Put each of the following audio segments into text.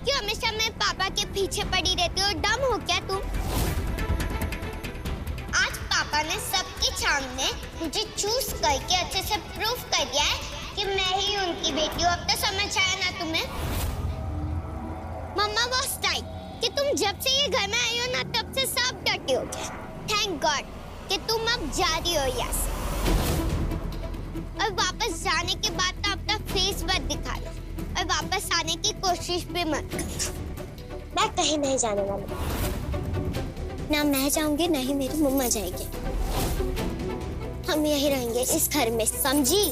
क्यों हमेशा मेरे पापा के पीछे पड़ी रहती हो? डम हो क्या तुम? आज पापा ने सबके सामने मुझे चूज करके अच्छे से प्रूफ कर दिया है कि मैं ही उनकी बेटी हूँ। अब तो समझ आया ना तुम्हें? मम्मा वाज राइट कि तुम जब से ये घर में आई हो ना तब से सब डटे हो गए। थैंक गॉड कि तुम अब जा रही हो यहाँ से। और वापस जाने के बाद तो अपना फेस मत दिखा लो और वापस आने की कोशिश भी मत करो। मैं कहीं नहीं जाने वाली। ना मैं जाऊंगी ना ही मेरी मम्मा जाएगी। हम यहीं रहेंगे इस घर में, समझी?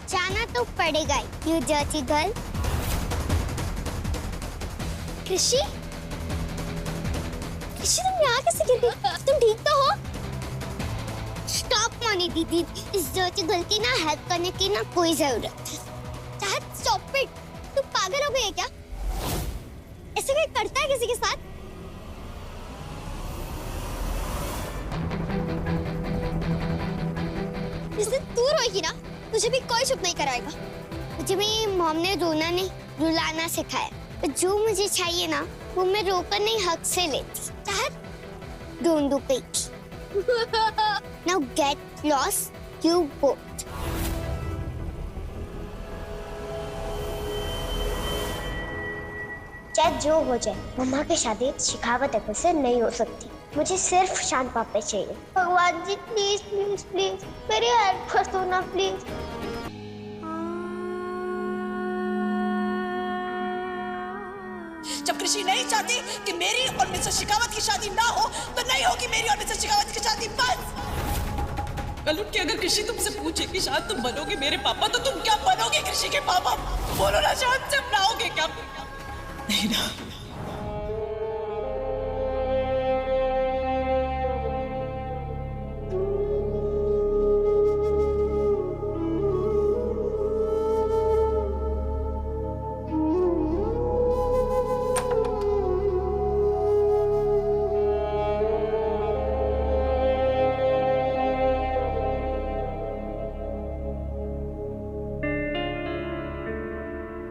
जाना तो पड़ेगा ही, यू डर्टी गर्ल। कृषि, कृषि तुम यहाँ कैसे गिर गई? तुम ठीक तो हो? स्टॉप मोनी दीदी, इस डर्टी गर्ल की ना हेल्प करने की ना कोई जरूरत है। Stop it. तुम पागल हो गई है क्या? ऐसे कोई करता है किसी के साथ? जिस दिन तू रोएगी ना तुझे भी कोई चुप नहीं कराएगा। मुझे मेरी मॉम ने रोना नहीं रुलाना सिखाया। पर जो मुझे चाहिए ना वो मैं रोकर नहीं हक से लेती। चाहत ढूंढ गई थी। Now get lost, you both. चाहे जो हो जाए, मम्मा की शादी शिखावत अकल से नहीं हो सकती। मुझे सिर्फ शांत पापा चाहिए। भगवान जी प्लीज प्लीज प्लीज मेरी हेल्प कर दो ना प्लीज। जब कृषि नहीं चाहती कि मेरी और मिस्टर शेखावत की शादी ना हो तो नहीं होगी मेरी और मिस्टर शेखावत की शादी, बस। कल उठ के अगर कृषि तुमसे पूछे कि शायद तुम बनोगे मेरे पापा तो तुम क्या बनोगे कृषि के पापा? बोलो ना, शायद से अपनाओगे क्या? नहीं ना।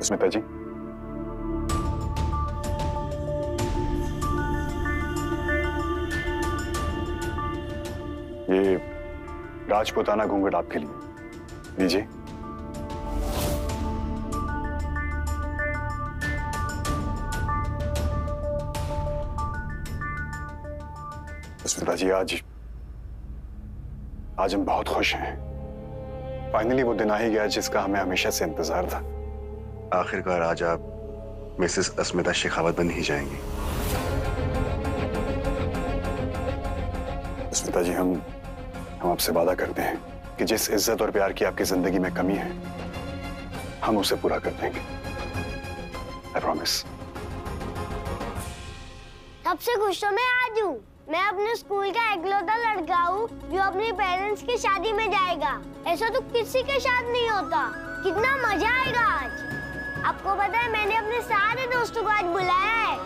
स्मिता जी, ये राजपूताना घूंघट आपके लिए, लीजिए। स्मिता जी, आज हम बहुत खुश हैं। फाइनली वो दिन आ ही गया जिसका हमें हमेशा से इंतजार था। आखिरकार आज आप मिसेस अस्मिता शेखावत बन ही जाएंगी। अस्मिता जी, हम आपसे वादा करते हैं कि जिस इज्जत और प्यार की आपकी जिंदगी में कमी है हम उसे पूरा कर देंगे। I promise. सबसे खुश तो मैं आज हूँ। मैं अपने स्कूल का इकलौता लड़का हूँ जो अपने पेरेंट्स की शादी में जाएगा। ऐसा तो किसी के साथ नहीं होता। कितना मजा आएगा आज। आपको पता है मैंने अपने सारे दोस्तों को आज बुलाया है।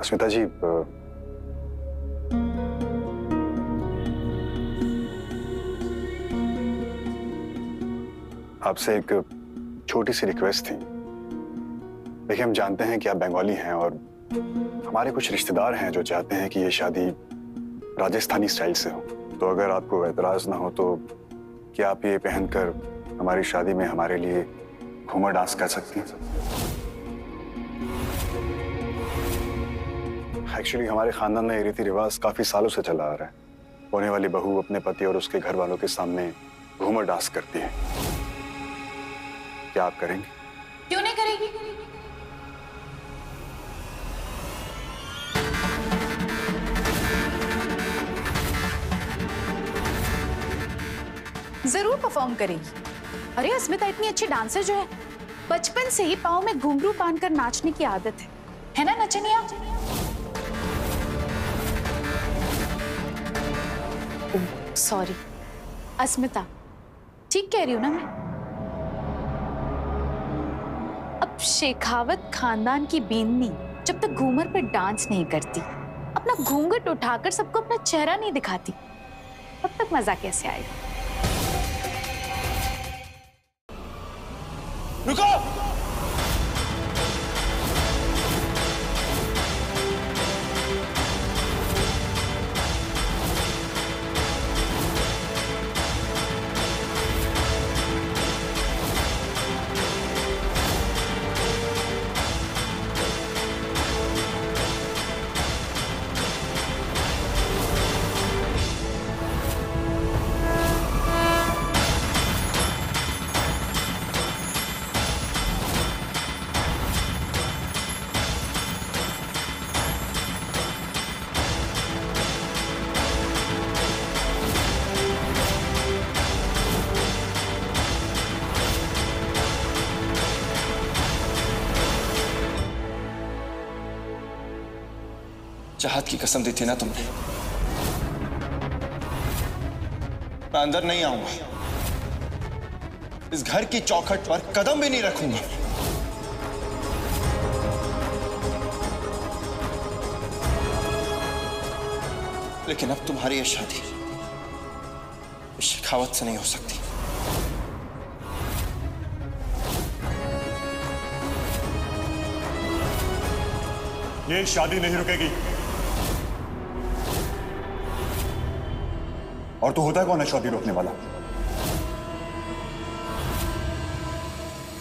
अस्मिता जी, आपसे एक छोटी सी रिक्वेस्ट थी। देखिए, हम जानते हैं कि आप बंगाली हैं और हमारे कुछ रिश्तेदार हैं जो चाहते हैं कि ये शादी राजस्थानी स्टाइल से हो। तो अगर आपको एतराज ना हो तो क्या आप ये पहनकर हमारी शादी में हमारे लिए घूमर डांस कर सकती हैं? एक्चुअली हमारे खानदान में ये रीति रिवाज काफी सालों से चला आ रहा है। होने वाली बहू अपने पति और उसके घर वालों के सामने घूमर डांस करती है। क्या आप करेंगे? क्यों नहीं करेगी? जरूर परफॉर्म करेगी। अरे अस्मिता इतनी अच्छी डांसर जो है, बचपन से ही पाँव में घुंघरू बांधकर नाचने की आदत है ना नचनिया? सॉरी अस्मिता, ठीक कह रही हूँ ना मैं? अब शेखावत खानदान की बींदनी जब तक घूमर पर डांस नहीं करती, अपना घूंघट उठाकर सबको अपना चेहरा नहीं दिखाती, तब तक मजा कैसे आएगा? रुको! चाहत की कसम दी थी ना तुमने, मैं अंदर नहीं आऊंगा, इस घर की चौखट पर कदम भी नहीं रखूंगा। लेकिन अब तुम्हारी ये शादी इस शेखावत से नहीं हो सकती। ये शादी नहीं रुकेगी। और तो होता कौन है शादी रोकने वाला?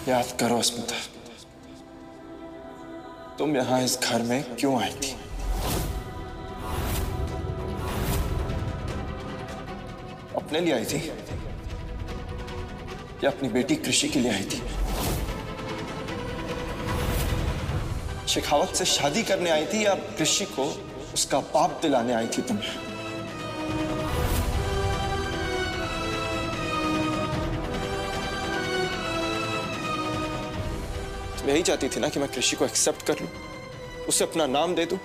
याद करो अस्मिता, तुम यहां इस घर में क्यों आई थी? अपने लिए आई थी या अपनी बेटी कृषि के लिए आई थी? शेखावत से शादी करने आई थी या कृषि को उसका बाप दिलाने आई थी तुम? तुम यही चाहती थी ना कि मैं कृषि को एक्सेप्ट कर लूं, उसे अपना नाम दे दूं?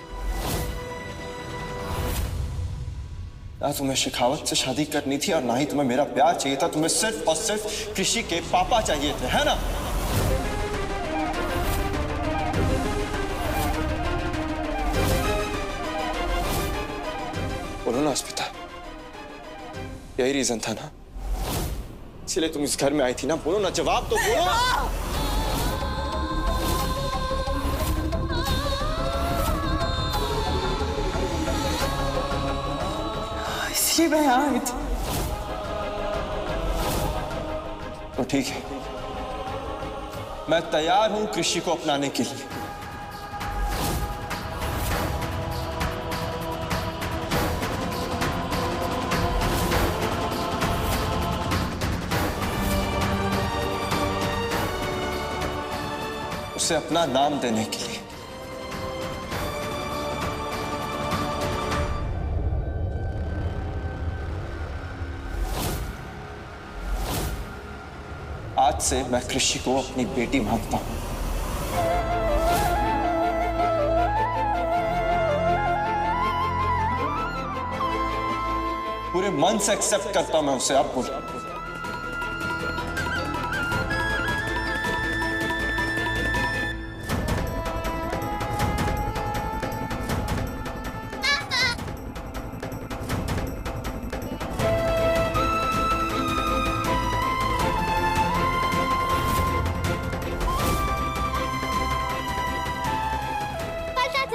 ना तुम्हें शेखावत से शादी करनी थी और ना ही तुम्हें मेरा प्यार चाहिए था। तुम्हें सिर्फ और सिर्फ कृषि के पापा चाहिए थे, है ना? बोलो ना अस्मिता, यही रीजन था ना, इसलिए तुम इस घर में आई थी ना? बोलो ना, जवाब तो बोलो ना। इसलिए मैं यहाँ आई थी। तो ठीक है, मैं तैयार हूं कृषि को अपनाने के लिए। उसे अपना नाम देने के लिए। आज से मैं कृषि को अपनी बेटी मानता हूं। पूरे मन से एक्सेप्ट करता हूं मैं उसे। अब बोलो।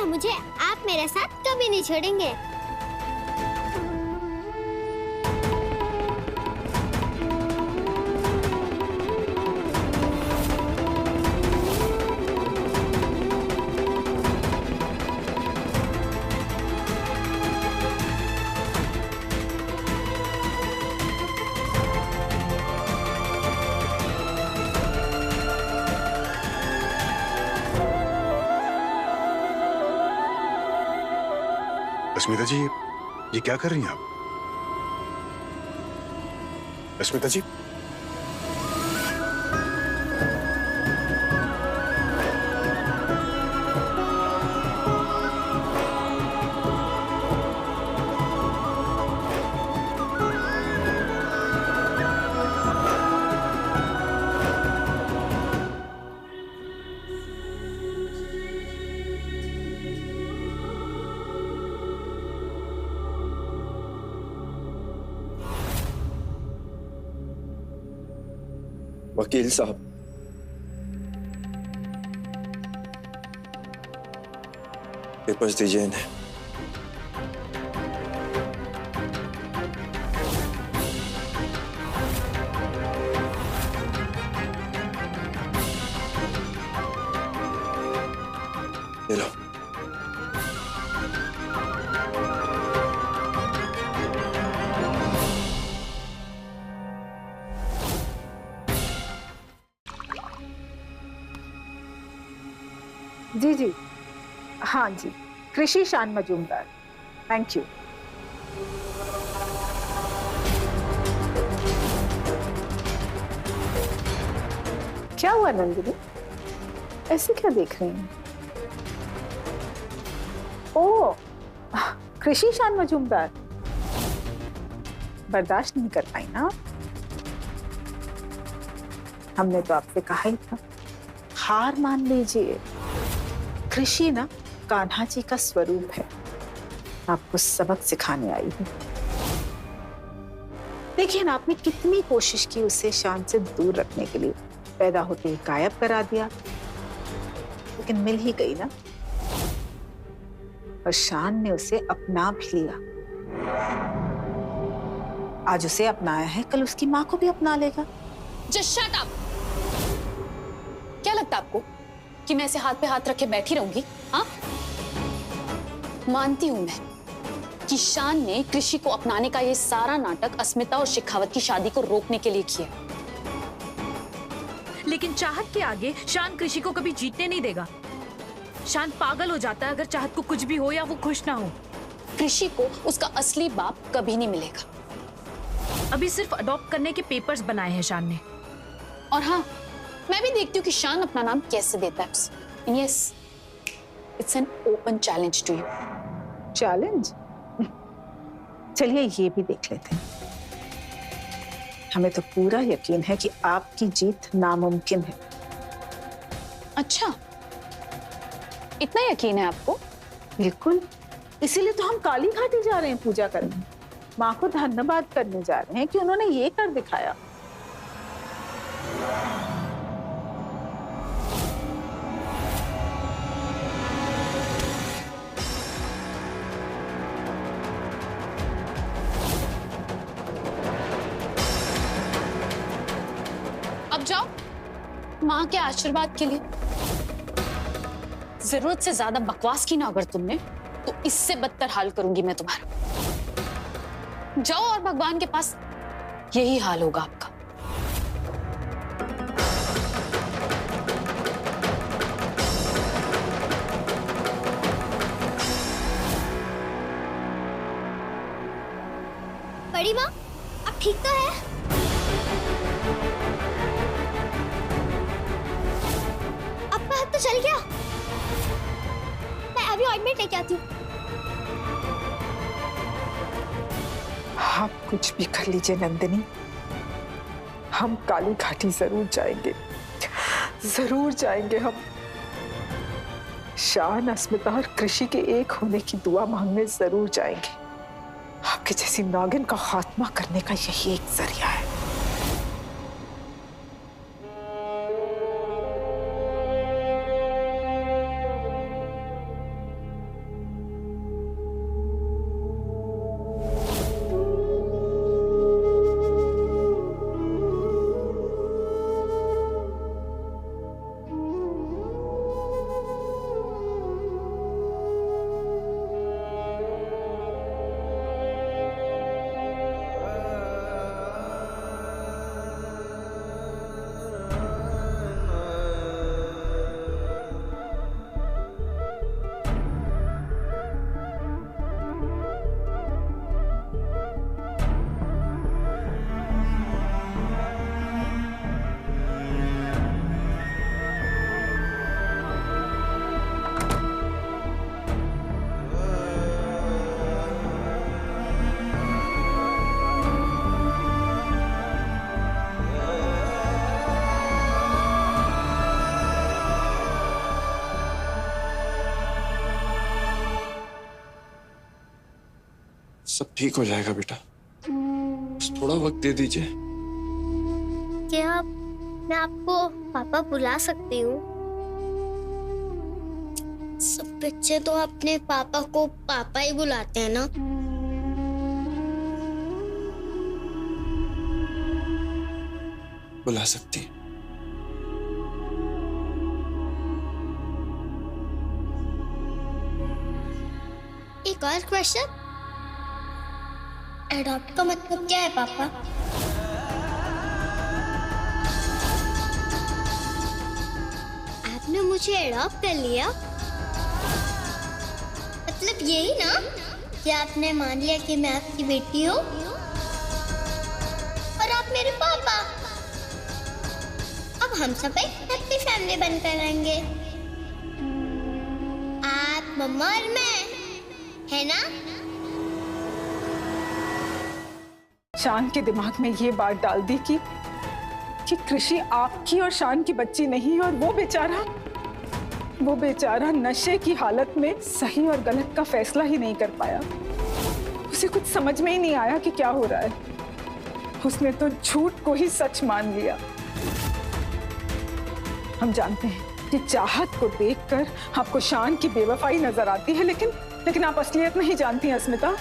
मुझे आप मेरे साथ कभी नहीं छोड़ेंगे। अस्मिता जी, ये क्या कर रही हैं आप? अस्मिता जी, वकील साहब, पेपर्स दीजिए इन्हें। ले लो। जी जी, हाँ जी, कृषि शान मजूमदार, थैंक यू। क्या हुआ नंदिनी, ऐसे क्या देख रही हैं? ओ, कृषि शान मजूमदार, बर्दाश्त नहीं कर पाई ना? हमने तो आपसे कहा ही था, हार मान लीजिए। कृषि ना कान्हा जी का स्वरूप है, आपको सबक सिखाने आई हूँ। देखिए ना, आपने कितनी कोशिश की उसे शान से दूर रखने के लिए, पैदा होते ही गायब करा दिया, लेकिन मिल ही गई ना। और शान ने उसे अपना भी लिया। आज उसे अपनाया है, कल उसकी माँ को भी अपना लेगा। Just shut up! क्या लगता है आपको कि मैं ऐसे हाथ पे हाथ रखे बैठी रहूंगी? हाँ, मानती हूं मैं कि शान ने कृषि को अपनाने का ये सारा नाटक अस्मिता और शेखावत की शादी को रोकने के लिए किया। लेकिन चाहत के आगे शान कृषि को कभी जीतने नहीं देगा। शान पागल हो जाता है अगर चाहत को कुछ भी हो या वो खुश ना हो। कृषि को उसका असली बाप कभी नहीं मिलेगा। अभी सिर्फ अडॉप्ट करने के पेपर्स बनाए हैं शान ने। और हाँ, मैं भी देखती हूँ कि शान अपना नाम कैसे देता है उसे। Yes, it's an open challenge to you. Challenge? चलिए ये भी देख लेते हैं। हमें तो पूरा यकीन है कि आपकी जीत नामुमकिन है। अच्छा, इतना यकीन है आपको? बिल्कुल, इसीलिए तो हम काली घाटी जा रहे हैं पूजा करने। माँ को धन्यवाद करने जा रहे हैं कि उन्होंने ये कर दिखाया। अब जाओ माँ के आशीर्वाद के लिए। जरूरत से ज्यादा बकवास की ना अगर तुमने, तो इससे बदतर हाल करूंगी मैं तुम्हारा। जाओ और भगवान के पास यही हाल होगा आपका। बड़ी माँ, अब ठीक तो है? आपका हाथ तो चल गया। मैं अभी ऑइंटमेंट लेके आती हूँ। आप कुछ भी कर लीजिए नंदिनी, हम काली घाटी जरूर जाएंगे, जरूर जाएंगे हम। शान, अस्मिता और कृषि के एक होने की दुआ मांगने जरूर जाएंगे। आपके जैसी नागिन का खात्मा करने का यही एक जरिया है। सब ठीक हो जाएगा बेटा, बस थोड़ा वक्त दे दीजिए। क्या मैं आपको पापा बुला सकती हूँ? सब बच्चे तो अपने पापा को पापा ही बुलाते हैं ना। बुला सकती है। एक और क्वेश्चन, एडॉप्ट का मतलब क्या है पापा? आपने मुझे एडॉप्ट कर लिया, मतलब यही ना कि आपने मान लिया कि मैं आपकी बेटी हूँ और आप मेरे पापा। अब हम सब एक हैप्पी फैमिली बनकर रहेंगे, आप, मम्मा और मैं, है ना? शान के दिमाग में ये बात डाल दी कि कृषि आपकी और शान की बच्ची नहीं है, और वो बेचारा नशे की हालत में सही और गलत का फैसला ही नहीं कर पाया। उसे कुछ समझ में ही नहीं आया कि क्या हो रहा है। उसने तो झूठ को ही सच मान लिया। हम जानते हैं कि चाहत को देखकर आपको शान की बेवफाई नजर आती है, लेकिन आप असलियत नहीं जानती हैं अस्मिता।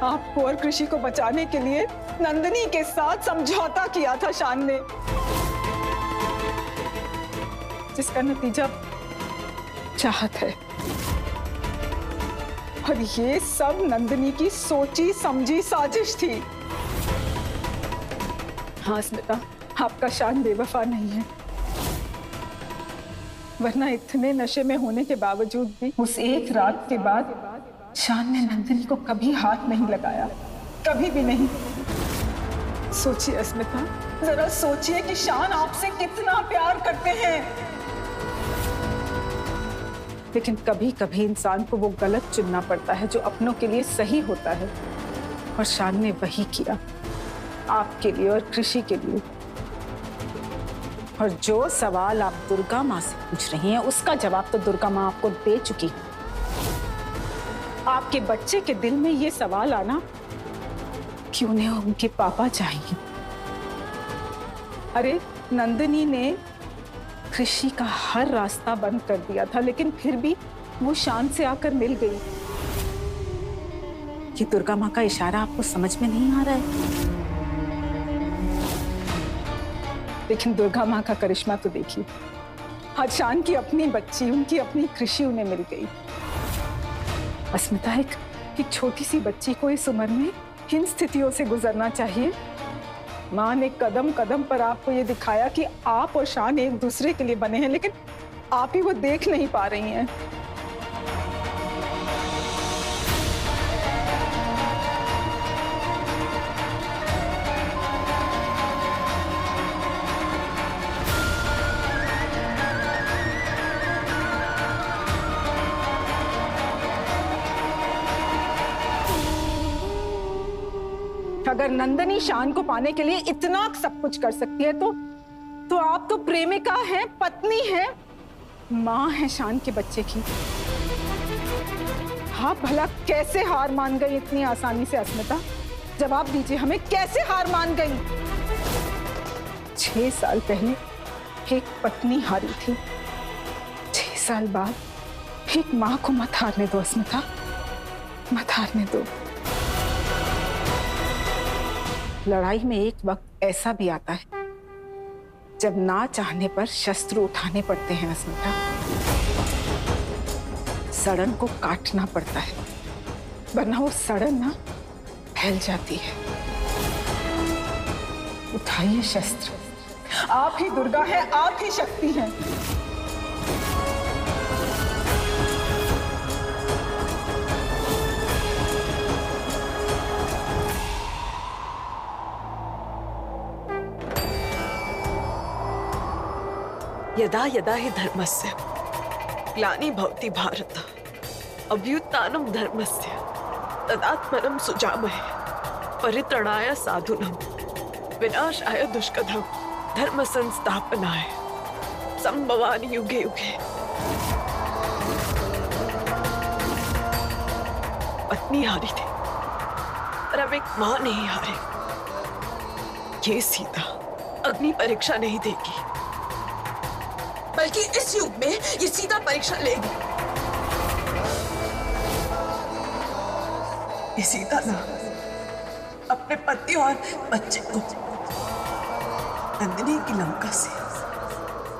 आपको और कृषि को बचाने के लिए नंदिनी के साथ समझौता किया था शान ने, जिसका नतीजा चाहत है। और ये सब नंदिनी की सोची समझी साजिश थी। हाँ स्मिता, आपका शान बेवफा नहीं है, वरना इतने नशे में होने के बावजूद भी उस एक रात के बाद शान ने नंदिनी को कभी हाथ नहीं लगाया, कभी भी नहीं। सोचिए अस्मिता, जरा सोचिए कि शान आपसे कितना प्यार करते हैं। लेकिन कभी कभी इंसान को वो गलत चुनना पड़ता है जो अपनों के लिए सही होता है, और शान ने वही किया, आपके लिए और कृषि के लिए। और जो सवाल आप दुर्गा माँ से पूछ रही हैं, उसका जवाब तो दुर्गा माँ आपको दे चुकी है। आपके बच्चे के दिल में ये सवाल आना कि उन्हें उनके पापा चाहिए। अरे नंदिनी ने कृषि का हर रास्ता बंद कर दिया था, लेकिन फिर भी वो शान से आकर मिल गई। ये दुर्गा माँ का इशारा आपको समझ में नहीं आ रहा है? लेकिन दुर्गा माँ का करिश्मा तो देखिए, आज शान की अपनी बच्ची, उनकी अपनी कृषि उन्हें मिल गई। अस्मिता, एक छोटी सी बच्ची को इस उम्र में इन स्थितियों से गुजरना चाहिए। माँ ने कदम कदम पर आपको ये दिखाया कि आप और शान एक दूसरे के लिए बने हैं, लेकिन आप ही वो देख नहीं पा रही हैं। अगर नंदिनी शान को पाने के लिए इतना सब कुछ कर सकती है, तो आप तो प्रेमिका हैं, पत्नी हैं, मां है शान के बच्चे की। आप भला कैसे हार मान गई इतनी आसानी से अस्मिता? जवाब दीजिए हमें, कैसे हार मान गई? 6 साल पहले एक पत्नी हारी थी, 6 साल बाद एक मां को मत हारने दो अस्मिता, मत हारने दो। लड़ाई में एक वक्त ऐसा भी आता है जब ना चाहने पर शस्त्र उठाने पड़ते हैं अस्मिता। सड़न को काटना पड़ता है, वरना वो सड़न ना फैल जाती है। उठाइए शस्त्र, आप ही दुर्गा हैं, आप ही शक्ति हैं। यदा यदा हि धर्मस्य ग्लानि भवति भारत अभ्युत्थानं धर्मस्य तदात्मनं सुजामहे परित्रणाय साधूनां विनाशाय दुष्कृतां धर्म संस्थापनाय संभवामि युगे युगे। पत्नी हारी थी, पर अब एक मां नहीं हारे। ये सीता अग्नि परीक्षा नहीं देगी, बल्कि इस युग में ये सीता परीक्षा लेगी। ये सीता ना अपने पति और बच्चे को नंदिनी की लंका से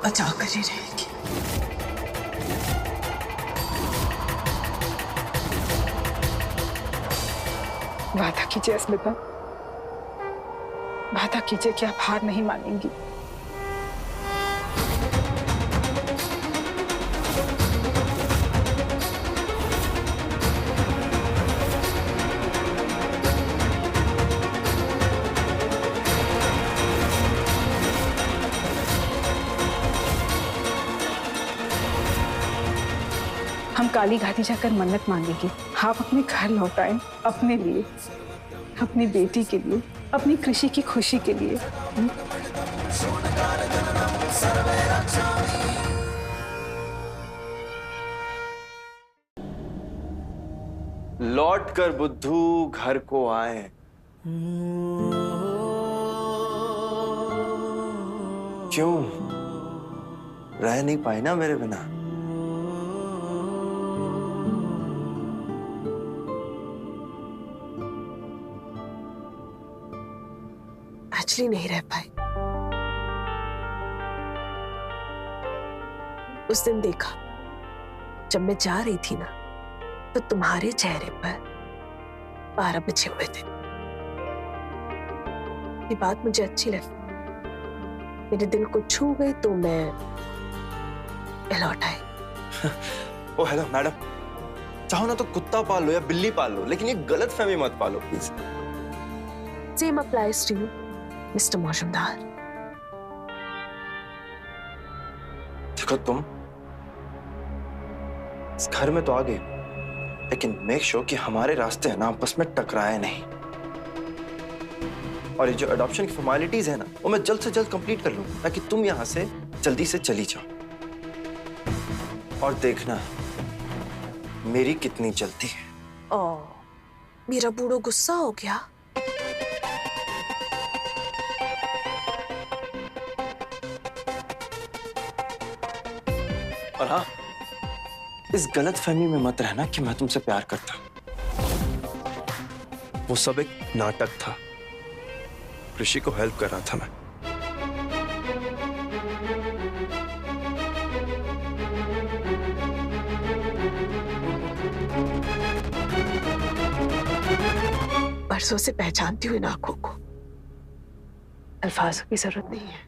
बचा कर ही रहेगी। वादा कीजिए अस्मिता, वादा कीजिए कि आप हार नहीं मानेंगी। हम काली घाटी जाकर मन्नत मांगेंगे, आप अपने घर लौट आए, अपने लिए, अपनी बेटी के लिए, अपनी कृषि की खुशी के लिए। लौट कर बुद्धू घर को आए। क्यों रह नहीं पाई ना मेरे बिना? एक्चुअली नहीं रह पाई। उस दिन देखा जब मैं जा रही थी ना, तो तुम्हारे चेहरे पर 12 बिछे हुए थे। ये बात मुझे अच्छी लगी, मेरे दिल को छू गई, तो मैं लौट आई। ओ हेलो मैडम, चाहो ना तो कुत्ता पाल लो या बिल्ली पाल लो, लेकिन ये गलत फहमी मत पालो please. Same applies to you mister Majumdar. देखो तुम इस घर में तो आ गए, लेकिन मेक श्योर कि हमारे रास्ते है ना आपस में टकराए नहीं। और ये जो अडॉप्शन की फॉर्मेलिटीज है ना, वो मैं जल्द से जल्द कंप्लीट कर लूं, ताकि तुम यहां से जल्दी से चली जाओ। और देखना मेरी कितनी जल्दी है। ओ, मेरा बूढ़ो गुस्सा हो गया। और हाँ, इस गलत फहमी में मत रहना कि मैं तुमसे प्यार करता। वो सब एक नाटक था, ऋषि को हेल्प कर रहा था मैं। बरसों से पहचानती हूँ इन आंखों को, अल्फाजों की जरूरत नहीं है।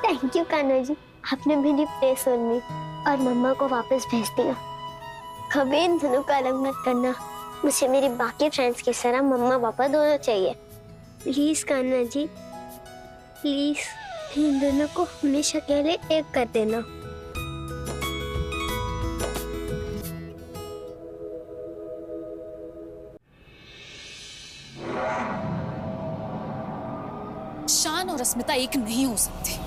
थैंक यू कान्हा जी, आपने मेरी प्रे सुन ली और मम्मा को वापस भेज दिया। कभी इन दोनों का अलग मत करना, मुझे मेरी बाकी फ्रेंड्स की तरह मम्मा पापा दोनों चाहिए। प्लीज कान्हा जी, प्लीज इन दोनों को हमेशा के लिए एक कर देना। शान और अस्मिता एक नहीं हो सकते।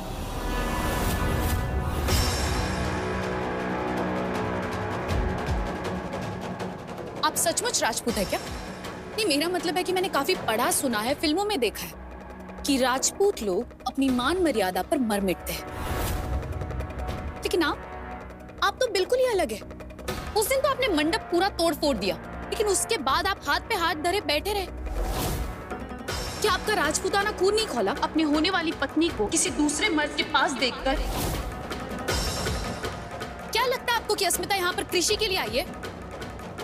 आप सचमुच राजपूत है क्या? नहीं, मेरा मतलब है कि मैंने काफी पढ़ा सुना है, फिल्मों में देखा है कि राजपूत लोग अपनी मान मर्यादा पर मर मिटते हैं। लेकिन आप तो बिल्कुल ही अलग है। उस दिन तो आपने मंडप पूरा तोड़ फोड़ दिया, लेकिन उसके बाद आप हाथ पे हाथ धरे बैठे रहे। क्या आपका राजपूताना खून नहीं खोला अपने होने वाली पत्नी को किसी दूसरे मर्द के पास देखकर? क्या लगता है आपको कि अस्मिता यहाँ पर कृषि के लिए आई है?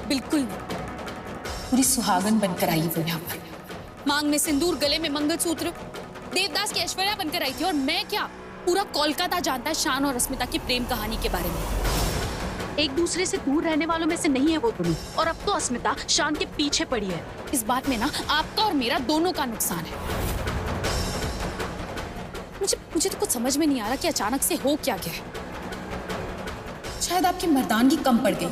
बिल्कुल नहीं। पूरी सुहागन बनकर आई वो यहाँ पर। मांग में सिंदूर, गले में मंगलसूत्र, देवदास की ऐश्वर्या बनकर आई थी। और मैं क्या, पूरा कोलकाता जानता है शान और अस्मिता की प्रेम कहानी के बारे में। एक दूसरे से दूर रहने वालों में से नहीं है वो दोनों, और अब तो अस्मिता शान के पीछे पड़ी है। इस बात में ना आपका और मेरा दोनों का नुकसान है। मुझे तो कुछ समझ में नहीं आ रहा कि अचानक से हो क्या गया है। शायद आपकी मर्दानगी कम पड़ गई।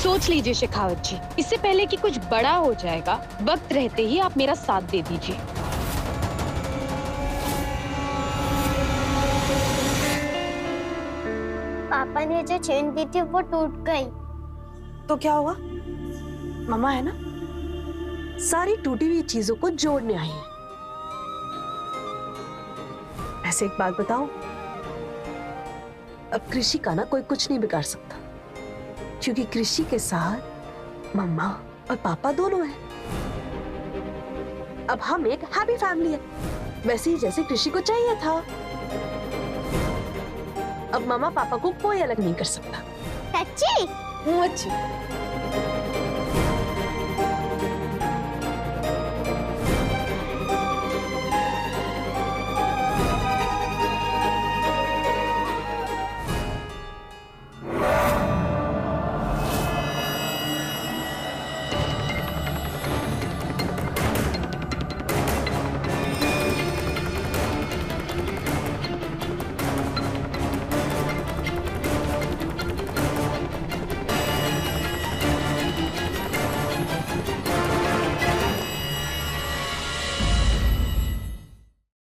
सोच लीजिए शेखावत जी, इससे पहले कि कुछ बड़ा हो जाएगा, वक्त रहते ही आप मेरा साथ दे दीजिए। पापा ने जो चेन दी थी वो टूट गई। तो क्या हुआ? मम्मा है ना, सारी टूटी हुई चीजों को जोड़ने आई है। ऐसे एक बात बताओ, अब कृषि का ना कोई कुछ नहीं बिगाड़ सकता, क्योंकि कृषि के साथ मम्मा और पापा दोनों हैं। अब हम एक हैप्पी फैमिली है, वैसे ही जैसे कृषि को चाहिए था। अब मम्मा पापा को कोई अलग नहीं कर सकता। सच्ची? अच्छी।